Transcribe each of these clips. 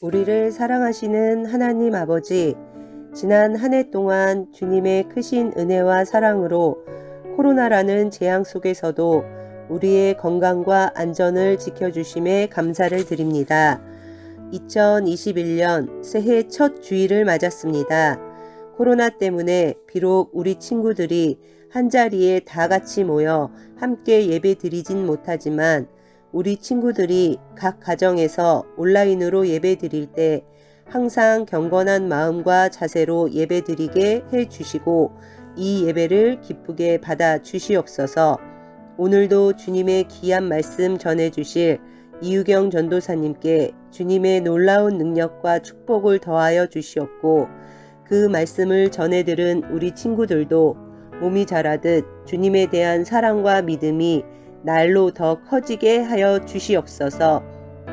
우리를 사랑하시는 하나님 아버지, 지난 한 해 동안 주님의 크신 은혜와 사랑으로 코로나라는 재앙 속에서도 우리의 건강과 안전을 지켜주심에 감사를 드립니다. 2021년 새해 첫 주일을 맞았습니다. 코로나 때문에 비록 우리 친구들이 한자리에 다 같이 모여 함께 예배 드리진 못하지만 우리 친구들이 각 가정에서 온라인으로 예배 드릴 때 항상 경건한 마음과 자세로 예배 드리게 해 주시고 이 예배를 기쁘게 받아 주시옵소서. 오늘도 주님의 귀한 말씀 전해 주실 이유경 전도사님께 주님의 놀라운 능력과 축복을 더하여 주시옵고 그 말씀을 전해 들은 우리 친구들도 몸이 자라듯 주님에 대한 사랑과 믿음이 날로 더 커지게 하여 주시옵소서.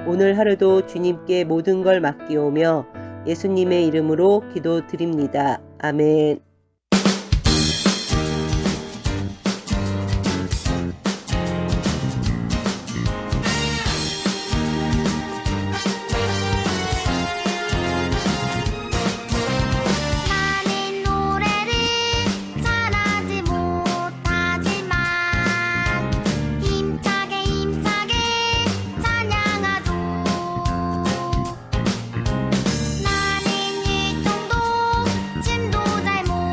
오늘 하루도 주님께 모든 걸 맡기오며 예수님의 이름으로 기도드립니다. 아멘. 나는 노래를 잘하지 못하지만 힘차게 찬양하죠. 나는 일동도 춤도 잘 못하지만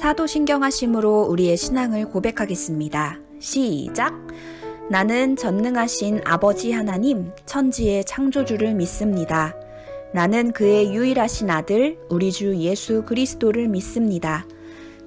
사도신경하심으로 우리의 신앙을 고백하겠습니다. 시작! 나는 전능하신 아버지 하나님, 천지의 창조주를 믿습니다. 나는 그의 유일하신 아들, 우리 주 예수 그리스도를 믿습니다.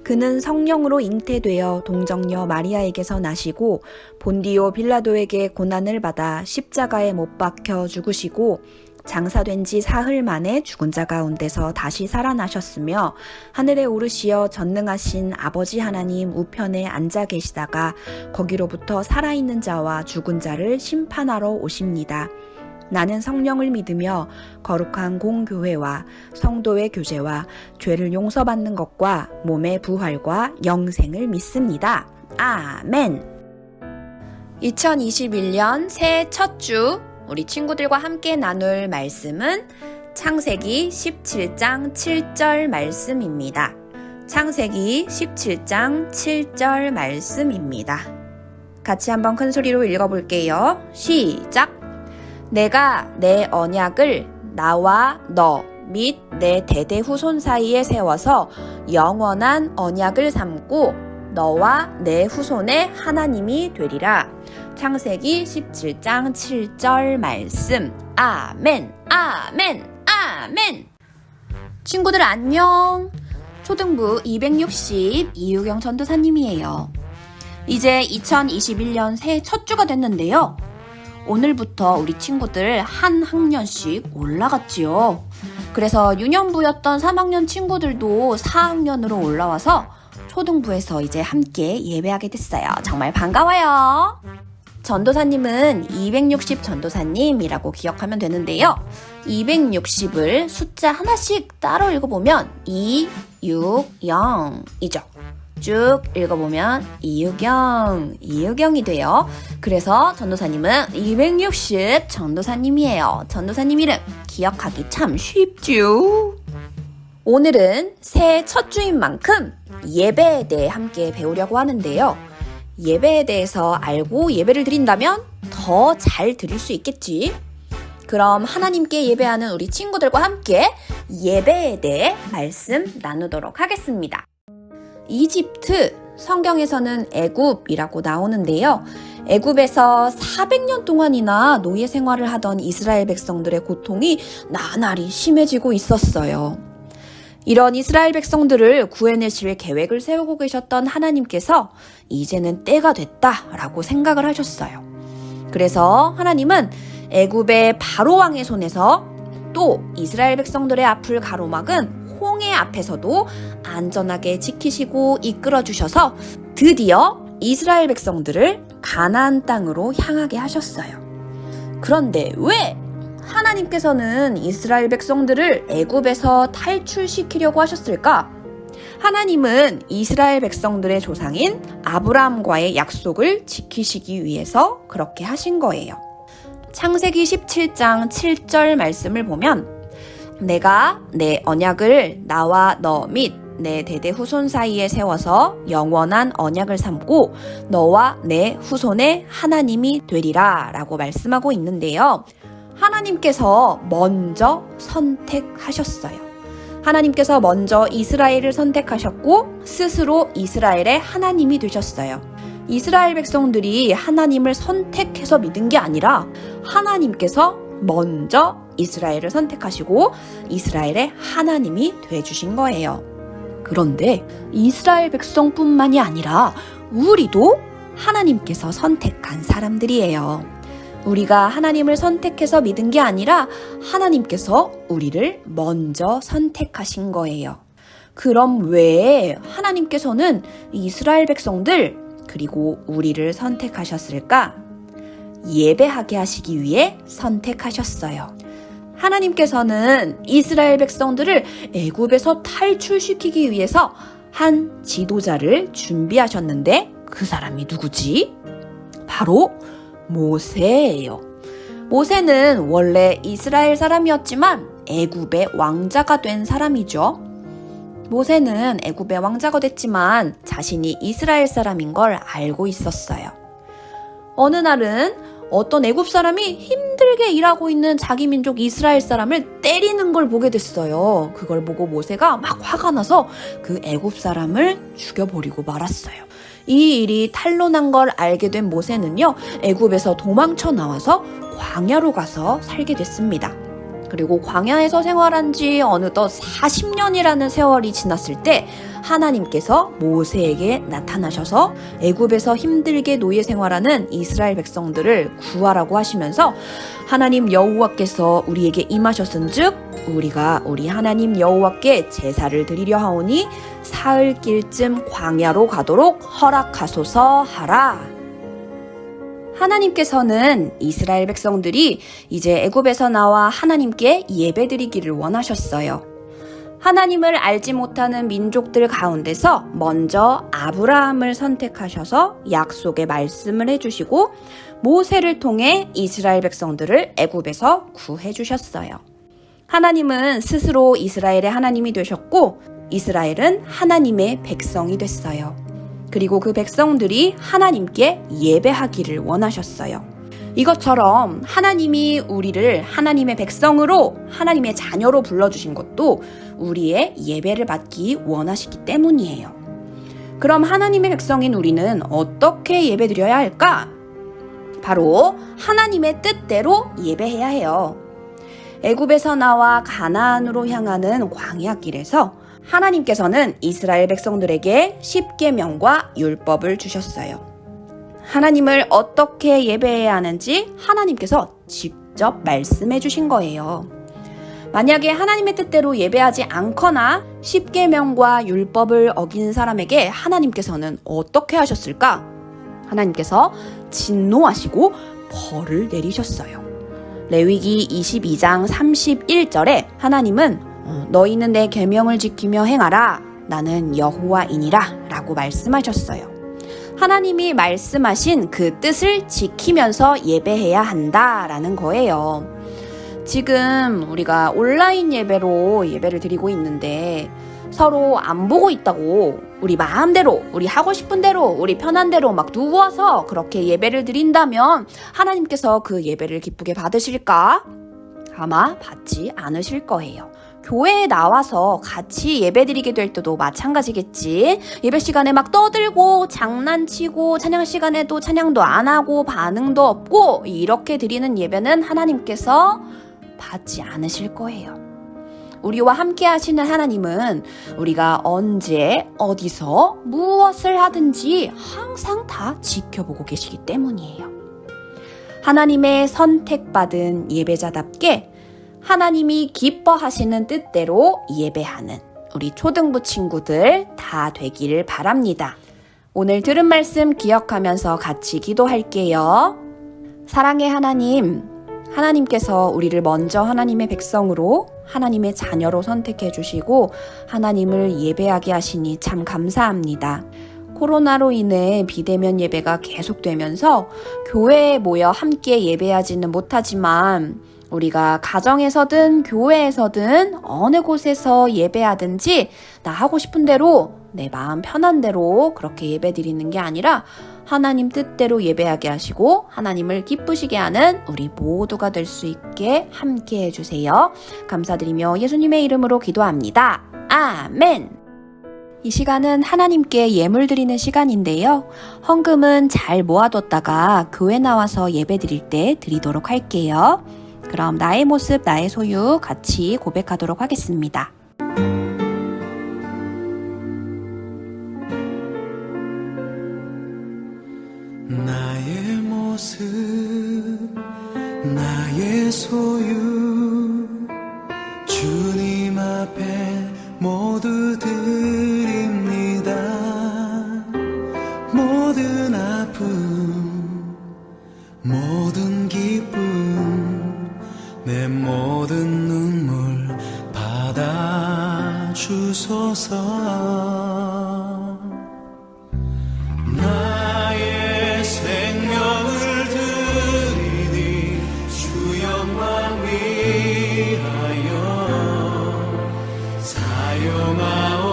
그는 성령으로 잉태되어 동정녀 마리아에게서 나시고 본디오 빌라도에게 고난을 받아 십자가에 못 박혀 죽으시고 장사된 지 사흘 만에 죽은 자 가운데서 다시 살아나셨으며 하늘에 오르시어 전능하신 아버지 하나님 우편에 앉아 계시다가 거기로부터 살아있는 자와 죽은 자를 심판하러 오십니다. 나는 성령을 믿으며 거룩한 공교회와 성도의 교제와 죄를 용서받는 것과 몸의 부활과 영생을 믿습니다. 아멘. 2021년 새해 첫 주 우리 친구들과 함께 나눌 말씀은 창세기 17장 7절 말씀입니다. 창세기 17장 7절 말씀입니다. 같이 한번 큰 소리로 읽어볼게요. 시작! 내가 내 언약을 나와 너 및 내 대대 후손 사이에 세워서 영원한 언약을 삼고 너와 내 후손의 하나님이 되리라. 창세기 17장 7절 말씀. 아멘, 아멘, 아멘. 친구들 안녕. 초등부 260 이유경 전도사님이에요. 이제 2021년 새해 첫 주가 됐는데요. 오늘부터 우리 친구들 한 학년씩 올라갔지요. 그래서 유년부였던 3학년 친구들도 4학년으로 올라와서 초등부에서 이제 함께 예배하게 됐어요. 정말 반가워요. 전도사님은 260 전도사님이라고 기억하면 되는데요. 260을 숫자 하나씩 따로 읽어보면 260이죠. 쭉 읽어보면 이유경이 돼요. 그래서 전도사님은 260 전도사님이에요. 전도사님 이름 기억하기 참 쉽죠. 오늘은 새해 첫 주인 만큼 예배에 대해 함께 배우려고 하는데요. 예배에 대해서 알고 예배를 드린다면 더 잘 드릴 수 있겠지. 그럼 하나님께 예배하는 우리 친구들과 함께 예배에 대해 말씀 나누도록 하겠습니다. 이집트, 성경에서는 애굽이라고 나오는데요. 애굽에서 400년 동안이나 노예 생활을 하던 이스라엘 백성들의 고통이 나날이 심해지고 있었어요. 이런 이스라엘 백성들을 구해내실 계획을 세우고 계셨던 하나님께서 이제는 때가 됐다라고 생각을 하셨어요. 그래서 하나님은 애굽의 바로 왕의 손에서 또 이스라엘 백성들의 앞을 가로막은 홍해 앞에서도 안전하게 지키시고 이끌어 주셔서 드디어 이스라엘 백성들을 가나안 땅으로 향하게 하셨어요. 그런데 왜 하나님께서는 이스라엘 백성들을 애굽에서 탈출시키려고 하셨을까? 하나님은 이스라엘 백성들의 조상인 아브라함과의 약속을 지키시기 위해서 그렇게 하신 거예요. 창세기 17장 7절 말씀을 보면 내가 내 언약을 나와 너 및 내 대대 후손 사이에 세워서 영원한 언약을 삼고 너와 내 후손의 하나님이 되리라 라고 말씀하고 있는데요. 하나님께서 먼저 선택하셨어요. 하나님께서 먼저 이스라엘을 선택하셨고 스스로 이스라엘의 하나님이 되셨어요. 이스라엘 백성들이 하나님을 선택해서 믿은 게 아니라 하나님께서 먼저 이스라엘을 선택하시고 이스라엘의 하나님이 되주신 거예요. 그런데 이스라엘 백성뿐만이 아니라 우리도 하나님께서 선택한 사람들이에요. 우리가 하나님을 선택해서 믿은 게 아니라 하나님께서 우리를 먼저 선택하신 거예요. 그럼 왜 하나님께서는 이스라엘 백성들 그리고 우리를 선택하셨을까? 예배하게 하시기 위해 선택하셨어요. 하나님께서는 이스라엘 백성들을 애굽에서 탈출시키기 위해서 한 지도자를 준비하셨는데 그 사람이 누구지? 바로 모세예요. 모세는 원래 이스라엘 사람이었지만 애굽의 왕자가 된 사람이죠. 모세는 애굽의 왕자가 됐지만 자신이 이스라엘 사람인 걸 알고 있었어요. 어느 날은 어떤 애굽 사람이 힘들게 일하고 있는 자기 민족 이스라엘 사람을 때리는 걸 보게 됐어요. 그걸 보고 모세가 막 화가 나서 그 애굽 사람을 죽여버리고 말았어요. 이 일이 탄로난 걸 알게 된 모세는요, 애굽에서 도망쳐 나와서 광야로 가서 살게 됐습니다. 그리고 광야에서 생활한 지 어느덧 40년이라는 세월이 지났을 때 하나님께서 모세에게 나타나셔서 애굽에서 힘들게 노예 생활하는 이스라엘 백성들을 구하라고 하시면서 하나님 여호와께서 우리에게 임하셨은즉 우리가 우리 하나님 여호와께 제사를 드리려 하오니 사흘길쯤 광야로 가도록 허락하소서 하라. 하나님께서는 이스라엘 백성들이 이제 애굽에서 나와 하나님께 예배드리기를 원하셨어요. 하나님을 알지 못하는 민족들 가운데서 먼저 아브라함을 선택하셔서 약속의 말씀을 해주시고 모세를 통해 이스라엘 백성들을 애굽에서 구해주셨어요. 하나님은 스스로 이스라엘의 하나님이 되셨고 이스라엘은 하나님의 백성이 됐어요. 그리고 그 백성들이 하나님께 예배하기를 원하셨어요. 이것처럼 하나님이 우리를 하나님의 백성으로 하나님의 자녀로 불러주신 것도 우리의 예배를 받기 원하시기 때문이에요. 그럼 하나님의 백성인 우리는 어떻게 예배드려야 할까? 바로 하나님의 뜻대로 예배해야 해요. 애굽에서 나와 가나안으로 향하는 광야길에서 하나님께서는 이스라엘 백성들에게 십계명과 율법을 주셨어요. 하나님을 어떻게 예배해야 하는지 하나님께서 직접 말씀해 주신 거예요. 만약에 하나님의 뜻대로 예배하지 않거나 십계명과 율법을 어긴 사람에게 하나님께서는 어떻게 하셨을까? 하나님께서 진노하시고 벌을 내리셨어요. 레위기 22장 31절에 하나님은 너희는 내 계명을 지키며 행하라. 나는 여호와이니라 라고 말씀하셨어요. 하나님이 말씀하신 그 뜻을 지키면서 예배해야 한다라는 거예요. 지금 우리가 온라인 예배로 예배를 드리고 있는데 서로 안 보고 있다고 우리 마음대로, 우리 하고 싶은 대로, 우리 편한 대로 막 누워서 그렇게 예배를 드린다면 하나님께서 그 예배를 기쁘게 받으실까? 아마 받지 않으실 거예요. 교회에 나와서 같이 예배드리게 될 때도 마찬가지겠지. 예배 시간에 막 떠들고 장난치고 찬양 시간에도 찬양도 안 하고 반응도 없고 이렇게 드리는 예배는 하나님께서 받지 않으실 거예요. 우리와 함께 하시는 하나님은 우리가 언제 어디서 무엇을 하든지 항상 다 지켜보고 계시기 때문이에요. 하나님의 선택받은 예배자답게 하나님이 기뻐하시는 뜻대로 예배하는 우리 초등부 친구들 다 되기를 바랍니다. 오늘 들은 말씀 기억하면서 같이 기도할게요. 사랑의 하나님, 하나님께서 우리를 먼저 하나님의 백성으로 하나님의 자녀로 선택해 주시고 하나님을 예배하게 하시니 참 감사합니다. 코로나로 인해 비대면 예배가 계속되면서 교회에 모여 함께 예배하지는 못하지만 우리가 가정에서든 교회에서든 어느 곳에서 예배하든지 나 하고 싶은 대로 내 마음 편한 대로 그렇게 예배드리는 게 아니라 하나님 뜻대로 예배하게 하시고 하나님을 기쁘시게 하는 우리 모두가 될 수 있게 함께 해주세요. 감사드리며 예수님의 이름으로 기도합니다. 아멘. 이 시간은 하나님께 예물 드리는 시간인데요. 헌금은 잘 모아뒀다가 교회 나와서 예배 드릴 때 드리도록 할게요. 그럼 나의 모습, 나의 소유 같이 고백하도록 하겠습니다. 나의 모습, 나의 소유, 주님 앞에 모두 드립니다. 모든 아픔, 모든 기쁨, 내 모든 눈물 받아주소서. 나의 생명을 드리니 주 영광 위하여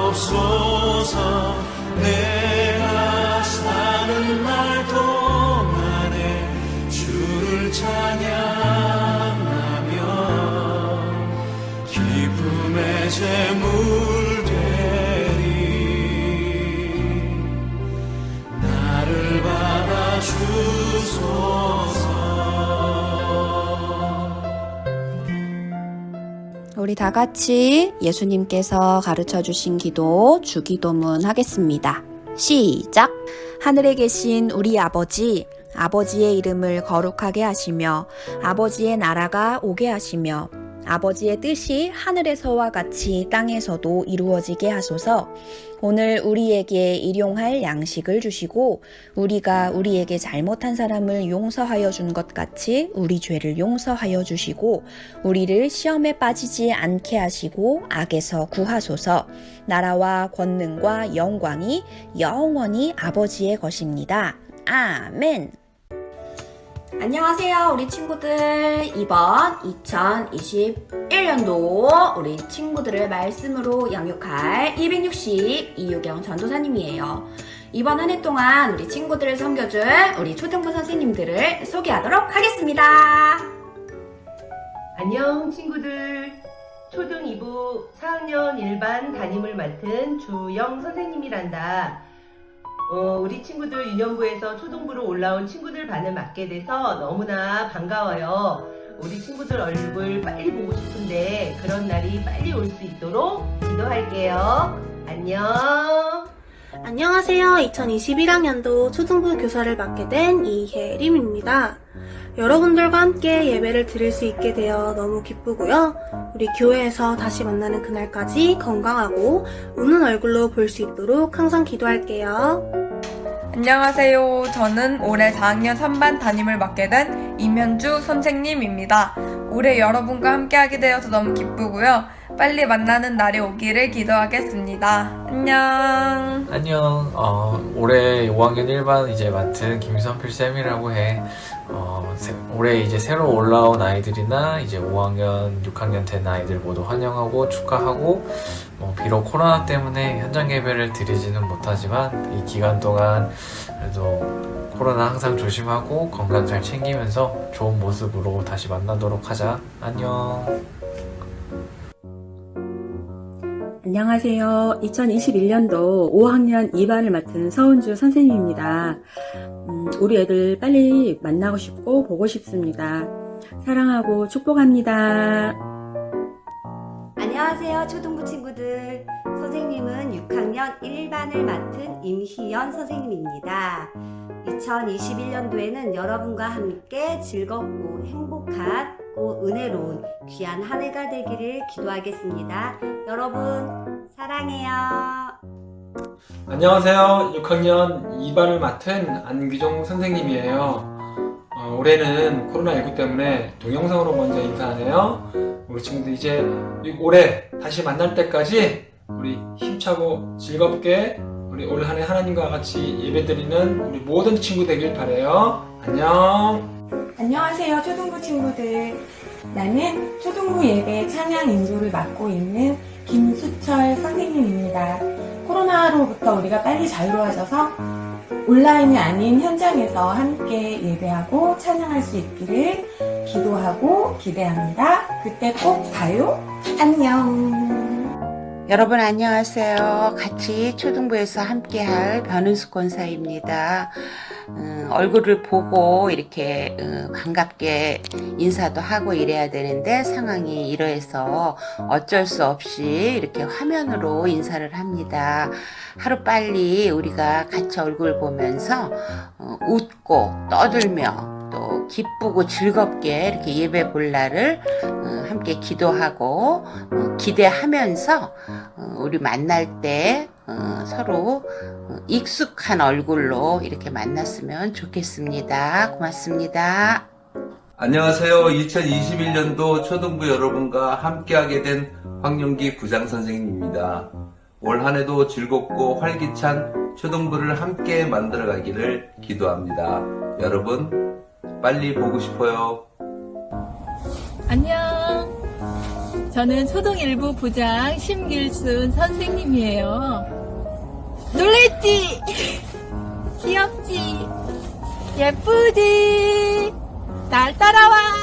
사용하옵소서. 내가 사는 날 동안에 주를 제물 되리. 나를 받아주소서. 우리 다 같이 예수님께서 가르쳐 주신 기도, 주기도문 하겠습니다. 시작! 하늘에 계신 우리 아버지, 아버지의 이름을 거룩하게 하시며 아버지의 나라가 오게 하시며 아버지의 뜻이 하늘에서와 같이 땅에서도 이루어지게 하소서. 오늘 우리에게 일용할 양식을 주시고 우리가 우리에게 잘못한 사람을 용서하여 준 것 같이 우리 죄를 용서하여 주시고 우리를 시험에 빠지지 않게 하시고 악에서 구하소서. 나라와 권능과 영광이 영원히 아버지의 것입니다. 아멘. 안녕하세요 우리 친구들. 이번 2021년도 우리 친구들을 말씀으로 양육할 260 이유경 전도사님이에요. 이번 한 해 동안 우리 친구들을 섬겨줄 우리 초등부 선생님들을 소개하도록 하겠습니다. 안녕 친구들. 초등 2부 4학년 1반 담임을 맡은 주영 선생님이란다. 우리 친구들 유년부에서 초등부로 올라온 친구들 반을 맡게 돼서 너무나 반가워요. 우리 친구들 얼굴 빨리 보고 싶은데 그런 날이 빨리 올 수 있도록 기도할게요. 안녕. 안녕하세요. 2021학년도 초등부 교사를 맡게 된 이혜림입니다. 여러분들과 함께 예배를 드릴 수 있게 되어 너무 기쁘고요. 우리 교회에서 다시 만나는 그날까지 건강하고 웃는 얼굴로 볼 수 있도록 항상 기도할게요. 안녕하세요. 저는 올해 4학년 3반 담임을 맡게 된 임현주 선생님입니다. 올해 여러분과 함께하게 되어서 너무 기쁘고요. 빨리 만나는 날이 오기를 기도하겠습니다. 안녕. 안녕. 올해 5학년 1반 이제 맡은 김선필쌤이라고 해. 올해 이제 새로 올라온 아이들이나 이제 5학년, 6학년 된 아이들 모두 환영하고 축하하고, 비록 코로나 때문에 현장 예배를 드리지는 못하지만 이 기간 동안 그래도 코로나 항상 조심하고 건강 잘 챙기면서 좋은 모습으로 다시 만나도록 하자. 안녕. 안녕하세요. 2021년도 5학년 2반을 맡은 서은주 선생님입니다. 우리 애들 빨리 만나고 싶고 보고 싶습니다. 사랑하고 축복합니다. 안녕하세요 초등부 친구들. 선생님은 6학년 1반을 맡은 임희연 선생님입니다. 2021년도에는 여러분과 함께 즐겁고 행복하고 은혜로운 귀한 한 해가 되기를 기도하겠습니다. 여러분 사랑해요. 안녕하세요. 6학년 2반을 맡은 안규종 선생님이에요. 올해는 코로나19 때문에 동영상으로 먼저 인사하네요. 우리 친구들 이제 올해 다시 만날 때까지 우리 힘차고 즐겁게 우리 올 한 해 하나님과 같이 예배드리는 우리 모든 친구 되길 바라요. 안녕. 안녕하세요 초등부 친구들. 나는 초등부 예배 찬양 인도를 맡고 있는 김수철 선생님입니다. 코로나로부터 우리가 빨리 자유로워져서 온라인이 아닌 현장에서 함께 예배하고 찬양할 수 있기를 기도하고 기대합니다. 그때 꼭 봐요. 안녕. 여러분 안녕하세요. 같이 초등부에서 함께할 변은숙 권사입니다. 얼굴을 보고 이렇게 반갑게 인사도 하고 이래야 되는데 상황이 이러해서 어쩔 수 없이 이렇게 화면으로 인사를 합니다. 하루빨리 우리가 같이 얼굴 보면서 웃고 떠들며 또 기쁘고 즐겁게 이렇게 예배 볼 날을 함께 기도하고 기대하면서 우리 만날 때 서로 익숙한 얼굴로 이렇게 만났으면 좋겠습니다. 고맙습니다. 안녕하세요. 2021년도 초등부 여러분과 함께하게 된 황용기 부장선생님입니다. 올 한 해도 즐겁고 활기찬 초등부를 함께 만들어가기를 기도합니다. 여러분 빨리 보고 싶어요. 안녕. 저는 초등 1부 부장 심길순 선생님이에요. 놀랬지? 귀엽지? 예쁘지? 날 따라와!